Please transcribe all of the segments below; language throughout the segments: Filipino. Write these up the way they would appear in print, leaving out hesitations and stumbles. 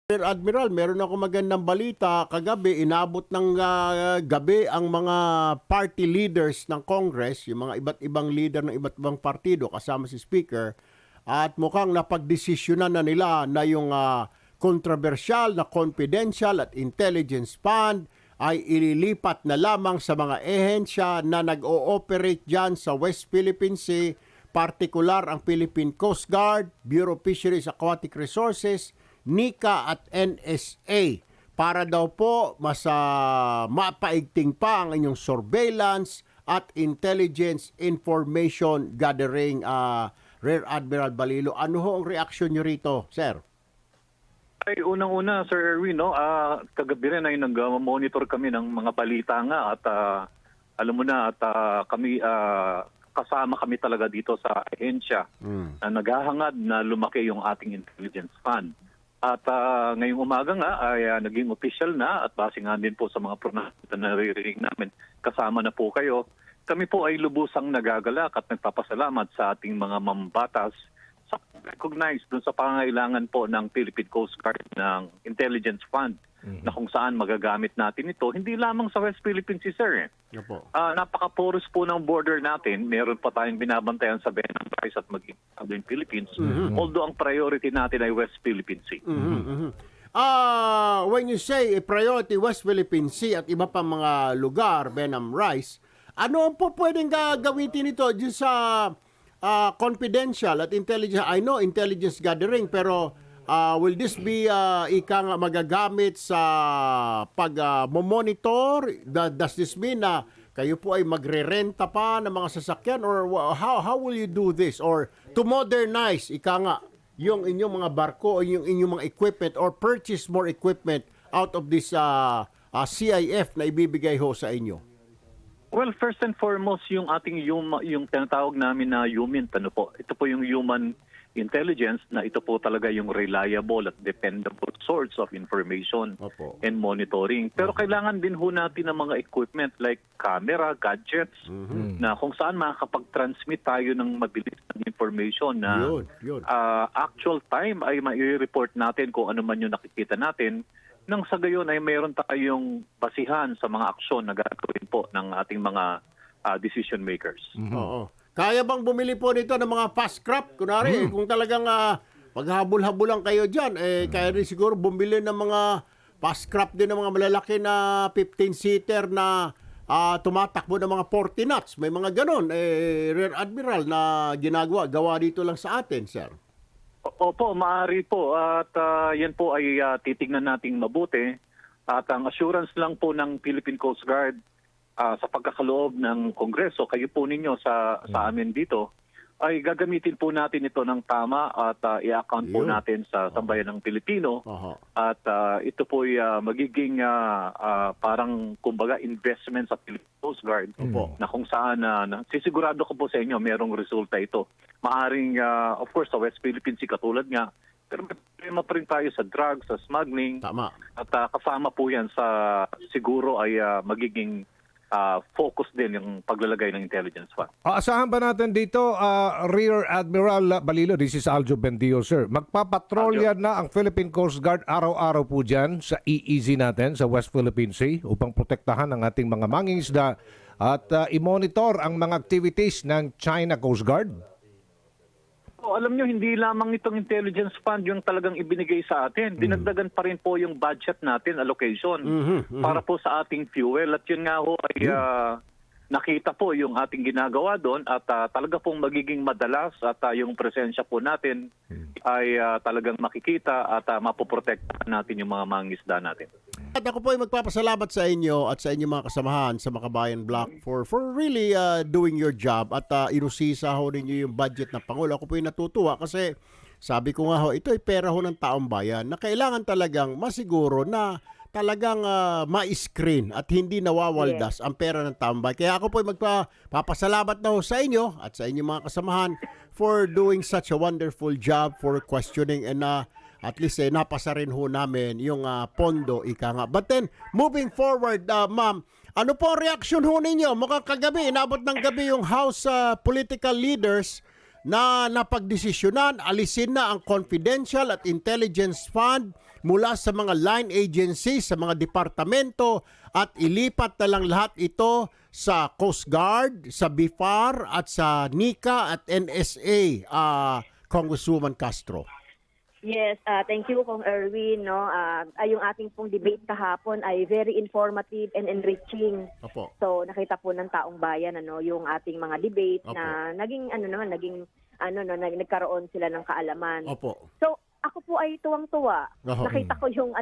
Sir Admiral, meron ako magandang balita. Kagabi, inabot ng gabi ang mga party leaders ng Congress, yung mga iba't ibang leader ng iba't ibang partido kasama si Speaker, at mukhang napagdesisyonan na nila na yung controversial na confidential at intelligence fund ay ililipat na lamang sa mga ehensya na nag-ooperate dyan sa West Philippine Sea, partikular ang Philippine Coast Guard, Bureau of Fisheries Aquatic Resources, NICA at NSA para daw po mas mapaigting pa ang inyong surveillance at intelligence information gathering. Rear Admiral Balilo, ano ho ang reaksyon nyo rito, sir? Ay, unang-una, Sir Erwin, no, kagabi rin ay nag-monitor kami ng mga balita nga at alam mo na at kami kasama kami talaga dito sa ahensya na naghahangad na lumaki yung ating intelligence fund. At ngayong umaga nga ay naging official na at base nga din po sa mga pronouncement na naririnig namin, kasama na po kayo. Kami po ay lubusang nagagalak at nagpapasalamat sa ating mga mambatas sa recognize dun sa pangangailangan po ng Philippine Coast Guard ng Intelligence Fund na kung saan magagamit natin ito, hindi lamang sa West Philippine Sea, sir. Napaka-porous po ng border natin. Meron pa tayong binabantayan sa Benam Rice at maging Southern Philippines. Although ang priority natin ay West Philippine Sea. When you say priority West Philippine Sea at iba pa mga lugar, Benam Rice, ano po pwedeng gagamitin ito dyan sa confidential at intelligence? I know intelligence gathering, pero will this be magagamit sa pag-monitor? Does this mean na kayo po ay magre-renta pa ng mga sasakyan? Or how will you do this? Or to modernize, yung inyong mga barko o yung inyong mga equipment or purchase more equipment out of this CIF na ibibigay ho sa inyo? Well, first and foremost, yung ating yung tinatawag namin na human, ito po yung human intelligence na ito po talaga yung reliable at dependable source of information and monitoring. Pero kailangan din ho natin ng mga equipment like camera, gadgets, na kung saan makakapag-transmit tayo ng mabilis na information na actual time ay mai-report natin kung ano man yung nakikita natin. Nang sa gayon ay mayroon tayong basihan sa mga aksyon na gagawin po ng ating mga decision makers. Oo. Kaya bang bumili po nito ng mga fast crop? Kunwari, kung talagang maghabol-habulan kayo dyan, kaya rin siguro bumili ng mga fast crop din ng mga malalaki na 15-seater na tumatakbo ng mga 40 knots. May mga ganon, Rear Admiral, na gawa dito lang sa atin, sir. Opo, maaari po. At yan po ay titignan nating mabuti. At ang assurance lang po ng Philippine Coast Guard sa pagkakaloob ng Kongreso, kayo po ninyo sa amin dito, ay gagamitin po natin ito ng tama at i-account po natin sa sambayan ng Pilipino. At ito po ay magiging parang kumbaga investment sa Philippine Coast Guard na kung saan sisigurado ko po sa inyo merong resulta ito. Maaring of course sa West Philippine Sea katulad nga, pero may problema pa rin tayo sa drugs, sa smuggling. Tama. At kasama po yan sa siguro ay magiging focus din yung paglalagay ng intelligence fund. Asahan ba natin dito, Rear Admiral Balilo, this is Aljo Bendio, sir. Magpapatrolya na ang Philippine Coast Guard araw-araw po dyan sa EEZ natin, sa West Philippine Sea, upang protektahan ang ating mga mangingisda at i-monitor ang mga activities ng China Coast Guard? Alam nyo, hindi lamang itong intelligence fund yung talagang ibinigay sa atin. Dinagdagan pa rin po yung budget natin, allocation, para po sa ating fuel. At yun nga ho ay nakita po yung ating ginagawa doon at talaga pong magiging madalas at yung presensya po natin ay talagang makikita at mapoprotektahan natin yung mga mangingisda natin. At ako po ay magpapasalamat sa inyo at sa inyong mga kasamahan sa Makabayan Block for really doing your job at inusisa ho ninyo yung budget ng Pangulo. Ako po ay natutuwa kasi sabi ko nga ho, ito ay pera ho ng taong bayan na kailangan talagang masiguro na talagang ma-screen at hindi nawawaldas ang pera ng taong bayan. Kaya ako po ay magpapasalamat na ho sa inyo at sa inyong mga kasamahan for doing such a wonderful job for questioning and at least napasa rin ho namin yung pondo, ika nga. But then, moving forward, ma'am, ano po ang reaksyon ho ninyo? Mukhang kagabi, inabot ng gabi yung House political leaders na napagdesisyonan, alisin na ang confidential at intelligence fund mula sa mga line agencies, sa mga departamento at ilipat na lang lahat ito sa Coast Guard, sa BIFAR at sa NICA at NSA, Congresswoman Castro. Yes, thank you Kong Erwin. No, yung ating pong debate kahapon ay very informative and enriching. Opo. So nakita po ng taong bayan yung ating mga debate Opo. na nagkaroon sila ng kaalaman. Opo. So ako po ay tuwang-tuwa. Oho. Nakita ko yung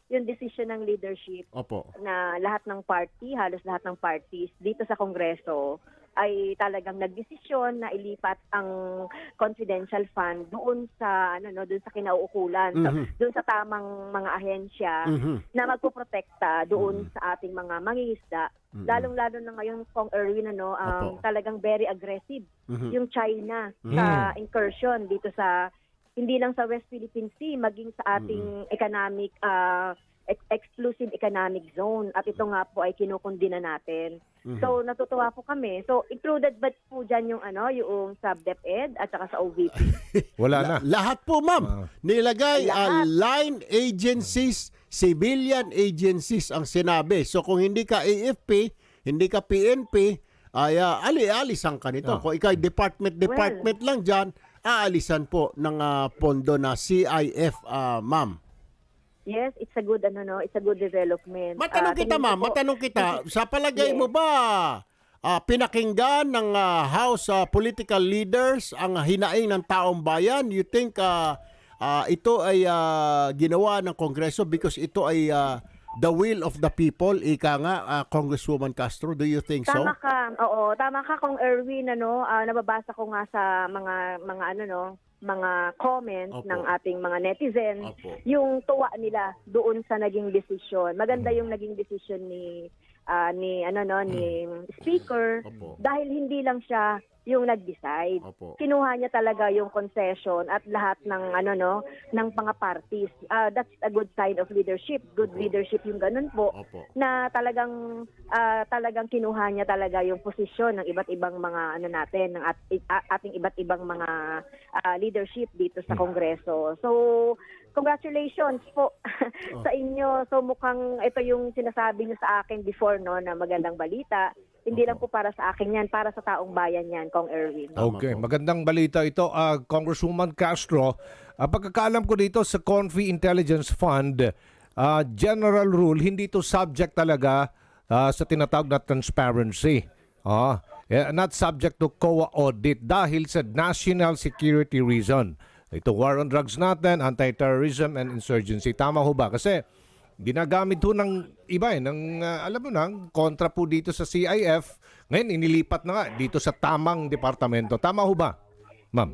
yung decision ng leadership Opo. na lahat ng party, halos lahat ng parties dito sa Kongreso ay talagang nagdesisyon na ilipat ang confidential fund doon sa doon sa kinauukulan, doon sa tamang mga ahensya na magpoprotekta doon sa ating mga mangingisda. Lalong-lalo na ngayon Kong Erwin Opo. talagang very aggressive yung China sa incursion dito sa hindi lang sa West Philippine Sea, maging sa ating economic exclusive economic zone, at ito nga po ay kinukundina natin. So natutuwa po kami. So included ba po diyan yung sa DepEd at saka sa OVP? Wala na. Lahat po, ma'am. Nilagay Lahat. line agencies, civilian agencies ang sinabi. So kung hindi ka AFP, hindi ka PNP, ay ali-alisan ka nito. Kung ikaw department lang dyan, aalisan po ng pondo na CIF, ma'am. Yes, it's a good it's a good development. Matanong kita, tingin ko ma'am. po- Matanong kita. Sa palagay Yes. mo ba, pinakinggan ng House political leaders ang hinaing ng taong bayan? You think ito ay ginawa ng Kongreso because ito ay the will of the people? Ika nga, Congresswoman Castro, do you think so? Tama ka. Oo, tama ka Kong Erwin nababasa ko nga sa mga comments Opo. ng ating mga netizens, Opo. yung tuwa nila doon sa naging desisyon. Maganda yung naging desisyon ni speaker Opo. dahil hindi lang siya yung nag-decide. Opo. Kinuha niya talaga yung concession at lahat ng ng mga parties. That's a good sign of leadership. Good leadership yung ganun po. Opo. Na talagang kinuha niya talaga yung posisyon ng iba't ibang mga natin, ng ating iba't ibang mga leadership dito sa Kongreso. So congratulations po sa inyo. So mukhang ito yung sinasabi niyo sa akin before na magandang balita. Hindi lang po para sa akin yan, para sa taong bayan yan, Kong Erwin. Tama Okay, po. magandang balita ito. Congresswoman Castro, pagkakaalam ko dito sa Confi Intelligence Fund, general rule, hindi ito subject talaga sa tinatawag na transparency. Not subject to COA audit dahil sa national security reason. Ito war on drugs natin, anti-terrorism and insurgency. Tama ho ba? Kasi ginagamit ho ng iba alam mo na, kontra po dito sa CIF. Ngayon, inilipat na nga dito sa tamang departamento. Tama ho ba, ma'am?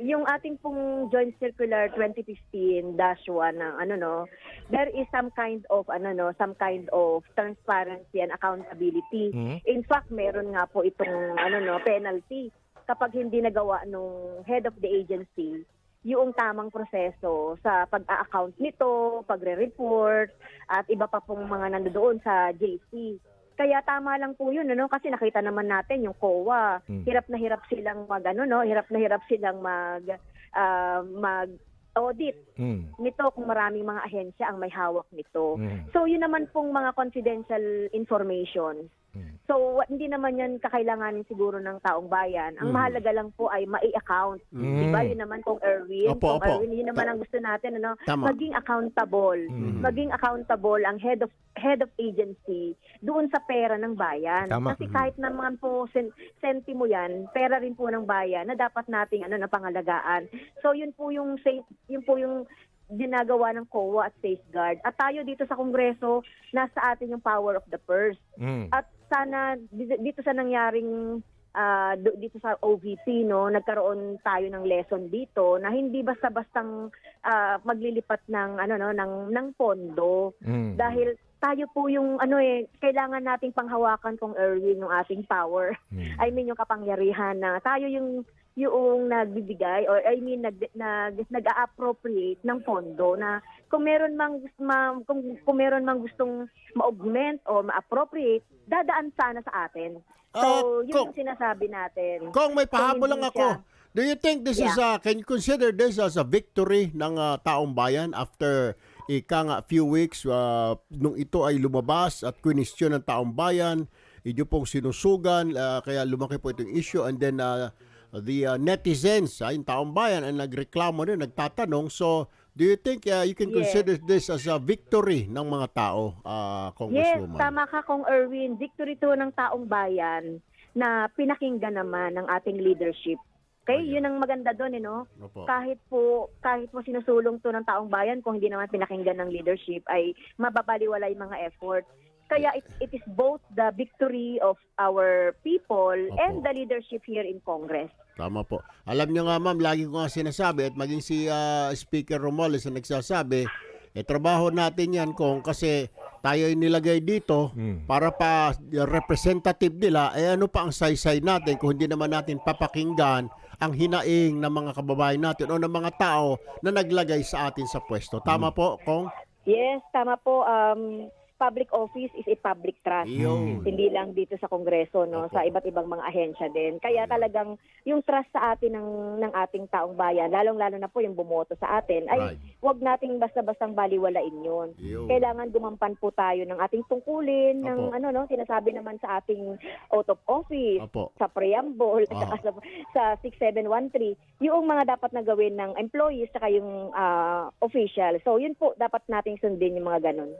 Yung ating pong Joint Circular 2015-1 ng there is some kind of transparency and accountability. In fact, meron nga po itong penalty kapag hindi nagawa nung head of the agency yung tamang proseso sa pag-a-account nito, pagre-report, at iba pa pong mga nandoon sa JC. Kaya tama lang po yun, kasi nakita naman natin yung COA. Hirap na hirap silang mag-audit nito kung maraming mga ahensya ang may hawak nito. So yun naman pong mga confidential information. So hindi naman yan kakailanganin siguro ng taong bayan. Ang mahalaga lang po ay mai-account. Diba? Yun naman Kong Erwin. Opo, Kong opo. Erwin, yun naman ang gusto natin, Tama. maging accountable. Maging accountable ang head of agency doon sa pera ng bayan. Tama. Kasi kahit naman po sentimo yan, pera rin po ng bayan na dapat nating na pangalagaan. So yun po yung ginagawa ng COA at safeguard. At tayo dito sa Kongreso, nasa atin yung power of the purse. At sana dito sa nangyaring dito sa OVP nagkaroon tayo ng lesson dito na hindi basta-bastang maglilipat ng pondo dahil tayo po yung kailangan nating panghawakan Kong Erwin yung ating power. I mean yung kapangyarihan na tayo yung nagbibigay or nag-a-appropriate ng pondo na kung meron mang gustong ma-augment o ma-appropriate, dadaan sana sa atin. So, yun yung sinasabi natin. Kung may pahabol So, lang hindi ako, siya- Do you think this is can you consider this as a victory ng taong bayan after nga few weeks nung ito ay lumabas at kwinestyon ng taong bayan, inyo pong sinusugan, kaya lumaki po itong issue, and then the netizens, yung taong bayan ay nagreklamo din, nagtatanong. So, do you think you can consider this as a victory ng mga tao, Yes, Congresswoman? tama ka Kong Erwin. Victory to ng taong bayan na pinakinggan naman ng ating leadership. Okay, yun ang maganda doon, no? Opo. Kahit po sinusulong to ng taong bayan, kung hindi naman pinakinggan ng leadership, ay mababaliwala yung mga effort. Kaya it is both the victory of our people and the leadership here in Congress. Tama po. Alam nyo nga ma'am, lagi ko nga sinasabi at maging si Speaker Romualdez na nagsasabi, trabaho natin yan kasi tayo ay nilagay dito para pa representative nila, ano pa ang saysay natin kung hindi naman natin papakinggan ang hinaing ng mga kababayan natin o ng mga tao na naglagay sa atin sa pwesto. Tama po, Kong? Yes, tama po. Public office is a public trust. Yun. Hindi lang dito sa Kongreso, no, sa iba't ibang mga ahensya din. Kaya talagang yung trust sa atin ng ating taong bayan, lalong-lalo na po yung bumoto sa atin, ay wag nating basta-bastang baliwalain yun. Kailangan gumampan po tayo ng ating tungkulin, ng sinasabi naman sa ating oath of office, sa preamble, sa 6713, yung mga dapat na gawin ng employees saka yung official. So yun po, dapat nating sundin yung mga ganun.